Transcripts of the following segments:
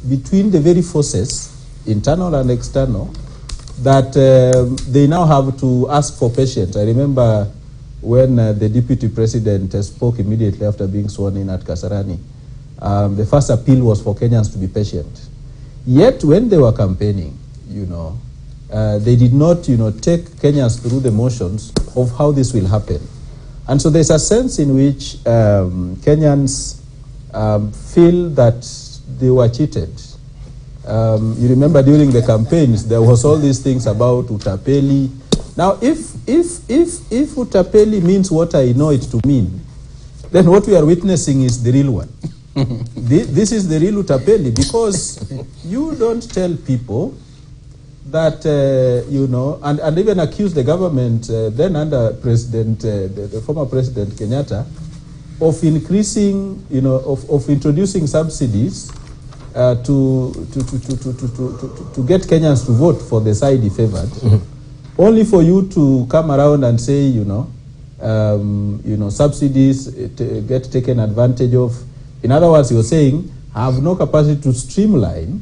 between the very forces, internal and external, that they now have to ask for patience. I remember when the deputy president spoke immediately after being sworn in at Kasarani, the first appeal was for Kenyans to be patient. Yet when they were campaigning, they did not, take Kenyans through the motions of how this will happen. And so there's a sense in which Kenyans feel that they were cheated. You remember during the campaigns, there was all these things about Utapeli. Now, if Utapeli means what I know it to mean, then what we are witnessing is the real one. This is the real Utapeli, because you don't tell people that, and even accuse the government, then under President, the former President Kenyatta, of increasing, of introducing subsidies to get Kenyans to vote for the side he favored, only for you to come around and say, subsidies get taken advantage of. In other words, you're saying, I have no capacity to streamline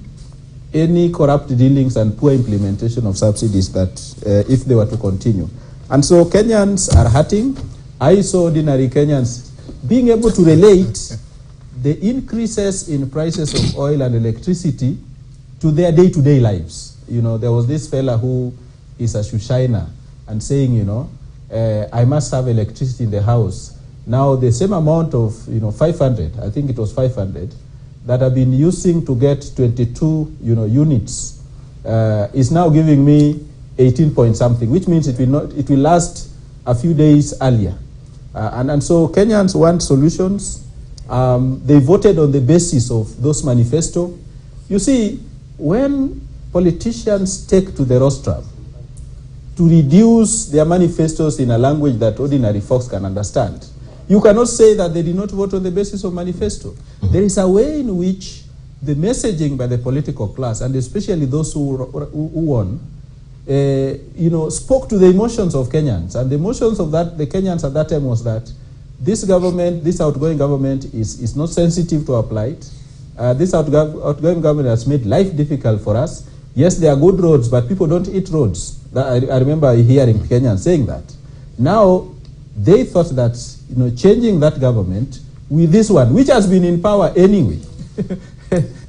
any corrupt dealings and poor implementation of subsidies that if they were to continue. And so Kenyans are hurting. I saw ordinary Kenyans being able to relate the increases in prices of oil and electricity to their day-to-day lives. There was this fella who is a shoeshiner and saying, I must have electricity in the house. Now the same amount of, 500, I think it was 500, that I've been using to get 22, units, is now giving me 18 point something, which means it will last a few days earlier. And so Kenyans want solutions. They voted on the basis of those manifesto. You see, when politicians take to the rostrum to reduce their manifestos in a language that ordinary folks can understand, you cannot say that they did not vote on the basis of manifesto. There is a way in which the messaging by the political class, and especially those who won, spoke to the emotions of Kenyans. And the emotions of the Kenyans at that time was that this government, this outgoing government is not sensitive to our plight. This outgoing government has made life difficult for us. Yes, there are good roads, but people don't eat roads. I remember hearing Kenyans saying that. Now, they thought that changing that government with this one, which has been in power anyway,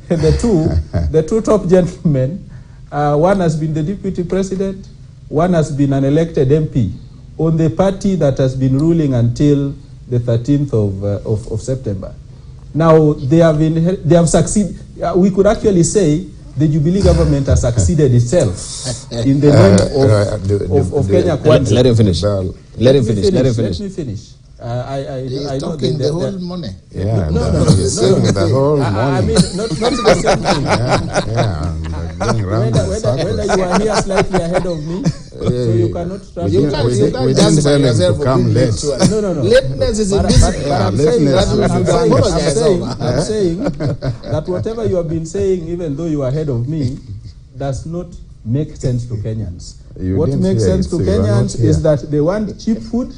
the two top gentlemen, one has been the deputy president, one has been an elected MP on the party that has been ruling until the 13th of September. Now they have succeeded. We could actually say the Jubilee government has succeeded itself in the name of Kenya Kwanza. Let him finish. Let him finish. Let me finish. I know the whole money. Yeah, no. The whole money. I mean, not the same thing. Whether you are here slightly ahead of me, so you cannot trust you can't tell him to come late. No. Lateness is I'm saying that whatever you have been saying, even though you are ahead of me, does not make sense to Kenyans. What makes sense to Kenyans is that they want cheap food,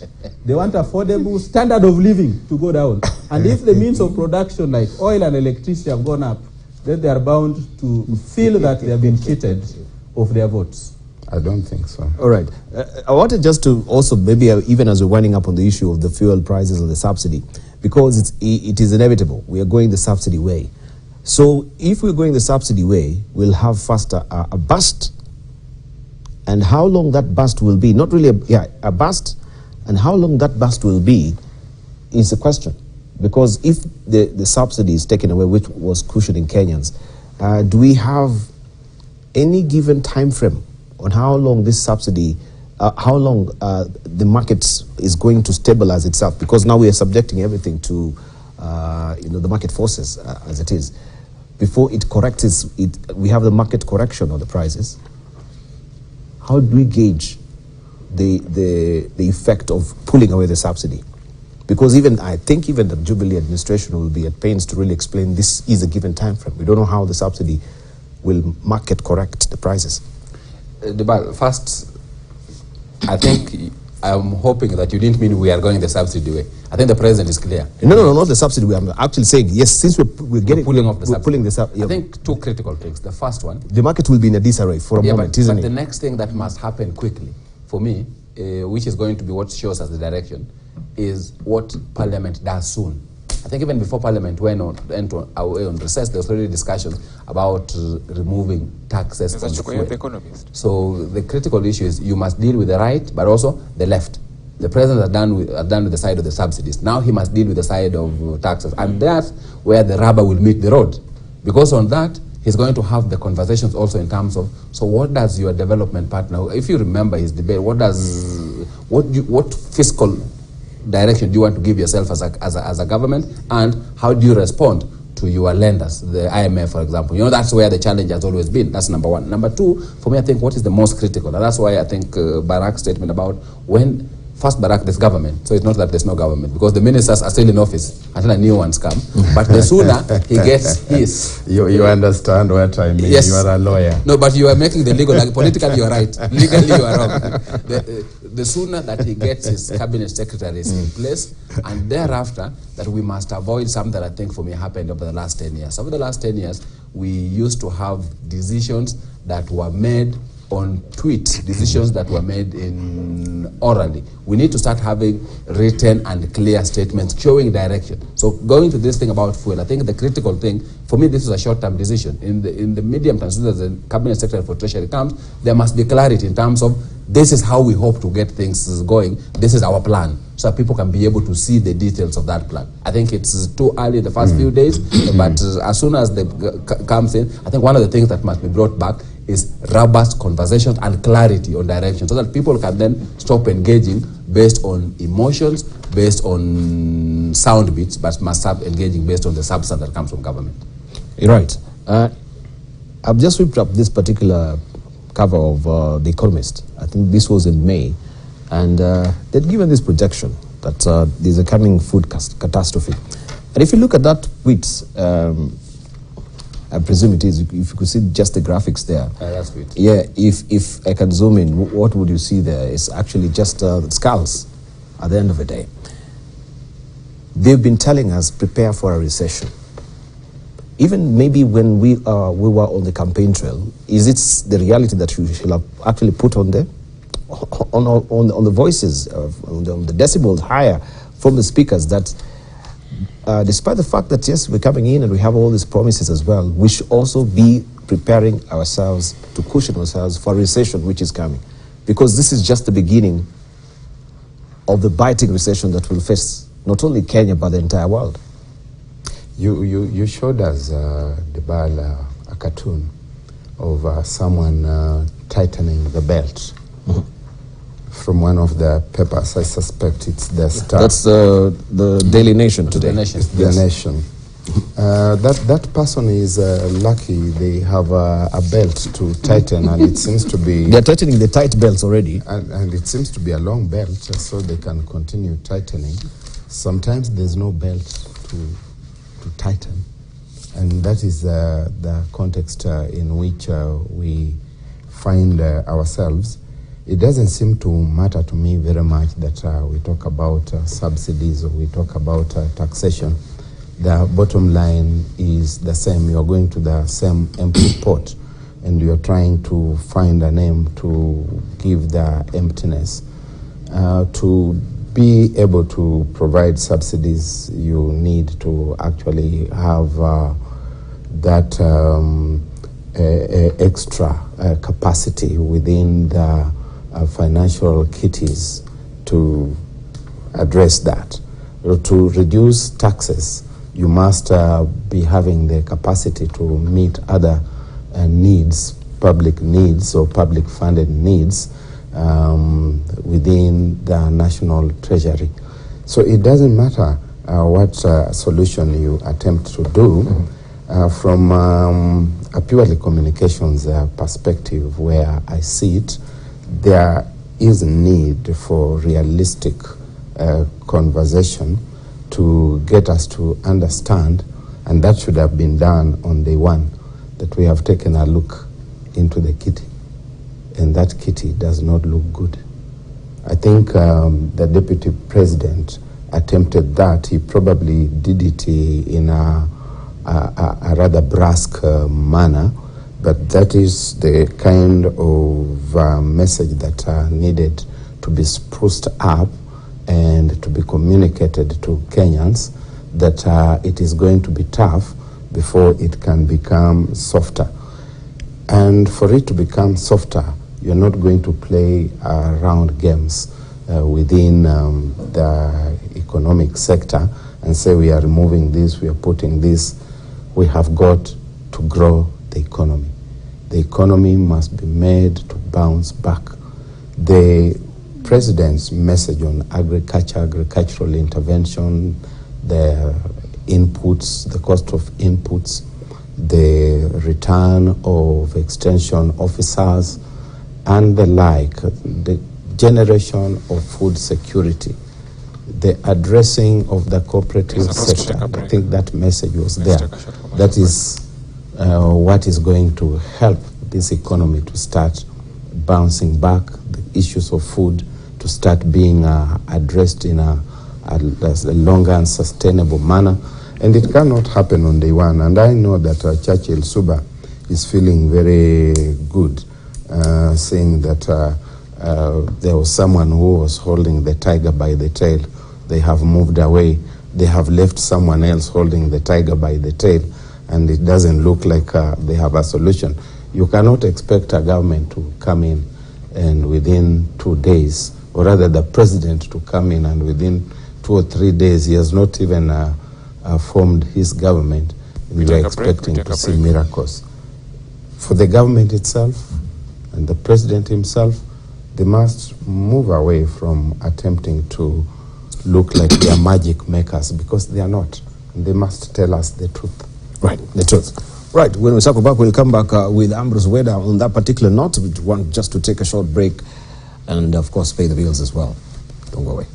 they want affordable standard of living to go down. And if the means of production like oil and electricity have gone up, then they are bound to feel that they have been cheated of their votes. I don't think so. All right. I wanted just to also, maybe even as we're winding up on the issue of the fuel prices or the subsidy, because it is inevitable. We are going the subsidy way. So if we're going the subsidy way, we'll have first a bust. And how long that bust will be, not really a bust, and how long that bust will be is a question. Because if the subsidy is taken away, which was cushioning Kenyans, do we have any given time frame on how long this subsidy, how long the market is going to stabilize itself? Because now we are subjecting everything to the market forces as it is. Before it corrects we have the market correction of the prices. How do we gauge the effect of pulling away the subsidy? Because I think even the Jubilee administration will be at pains to really explain this is a given time frame. We don't know how the subsidy will market correct the prices. But first, I think I'm hoping that you didn't mean we are going the subsidy way. I think the president is clear. No, not the subsidy way. I'm actually saying, yes, since we're pulling off the subsidy. Pulling this up. I think two critical things. The first one, the market will be in a disarray for a moment, isn't but it? the next thing that must happen quickly, for me, which is going to be what shows us the direction, is what Parliament does soon. I think even before Parliament went on recess, there was already discussions about removing taxes on the fuel. So the critical issue is you must deal with the right, but also the left. The president are done with the side of the subsidies. Now he must deal with the side of taxes. And that's where the rubber will meet the road. Because on that, he's going to have the conversations also in terms of, so what does your development partner, if you remember his debate, what fiscal direction do you want to give yourself as a government, and how do you respond to your lenders, the IMF, for example? You know, that's where the challenge has always been. That's number one. Number two, for me, I think what is the most critical, and that's why I think Barack's statement about when first Barack, there's government, so it's not that there's no government, because the ministers are still in office until the new ones come. But the sooner he gets his... You understand what I mean. Yes. You are a lawyer. No, but you are making the legal... politically, you're right. Legally, you are wrong. The sooner that he gets his cabinet secretaries in place, and thereafter, that we must avoid something that I think for me happened over the last 10 years. Over the last 10 years, we used to have decisions that were made on tweet, decisions that were made in orally. We need to start having written and clear statements showing direction. So going to this thing about fuel, I think the critical thing, for me, this is a short-term decision. In the medium term, as soon as the cabinet secretary for treasury comes, there must be clarity in terms of this is how we hope to get things going, this is our plan, so that people can be able to see the details of that plan. I think it's too early in the first few days, but as soon as they comes in, I think one of the things that must be brought back is robust conversations and clarity on direction, so that people can then stop engaging based on emotions, based on sound bits, but must start engaging based on the substance that comes from government. You're right. I've just whipped up this particular cover of The Economist. I think this was in May, and they'd given this projection that there's a coming food catastrophe. And if you look at that tweet, I presume it is, if you could see just the graphics there. That's good. Yeah, if I can zoom in, what would you see there? It's actually just skulls at the end of the day. They've been telling us, prepare for a recession. Even maybe when we were on the campaign trail, is it the reality that you should have actually put on there? On the voices, on the decibels higher from the speakers, that despite the fact that, yes, we're coming in and we have all these promises as well, we should also be preparing ourselves to cushion ourselves for a recession which is coming. Because this is just the beginning of the biting recession that will face not only Kenya, but the entire world. You showed us, Debal, a cartoon of someone tightening the belt. From one of the papers. I suspect it's the Star. That's the Daily Nation today. The Nation. That person is lucky they have a belt to tighten, and it seems to be... They're tightening the tight belts already. And it seems to be a long belt, so they can continue tightening. Sometimes there's no belt to tighten. And that is the context in which we find ourselves. It doesn't seem to matter to me very much that we talk about subsidies or we talk about taxation. The bottom line is the same. You're going to the same empty pot, and you're trying to find a name to give the emptiness. To be able to provide subsidies, you need to actually have that extra capacity within the financial kitties to address that. To reduce taxes, you must be having the capacity to meet other needs, public needs or public funded needs within the national treasury. So it doesn't matter what solution you attempt to do. From a purely communications perspective, where I see it, there is a need for realistic conversation to get us to understand, and that should have been done on day one, that we have taken a look into the kitty, and that kitty does not look good. I think the Deputy President attempted that. He probably did it in a rather brusque manner, but that is the kind of message that needed to be spruced up and to be communicated to Kenyans, that it is going to be tough before it can become softer. And for it to become softer, you're not going to play round games within the economic sector and say we are removing this, we are putting this. We have got to grow the economy. The economy must be made to bounce back. The President's message on agricultural intervention, the inputs, the cost of inputs, the return of extension officers, and the like, the generation of food security, the addressing of the cooperative sector. I think that message was there. That is what is going to help this economy to start bouncing back, the issues of food to start being addressed in a longer and sustainable manner. And it cannot happen on day one. And I know that Churchill Suba is feeling very good, saying that there was someone who was holding the tiger by the tail. They have moved away. They have left someone else holding the tiger by the tail, and it doesn't look like they have a solution. You cannot expect a government to come in and within 2 days, or rather the president to come in and within 2 or 3 days, he has not even formed his government, and we are expecting to see miracles. For the government itself and the president himself, they must move away from attempting to look like they are magic makers, because they are not. And they must tell us the truth. Right, the truth. Right, when we circle back, we'll come back with Ambrose Weda on that particular note. We want just to take a short break and, of course, pay the bills as well. Don't go away.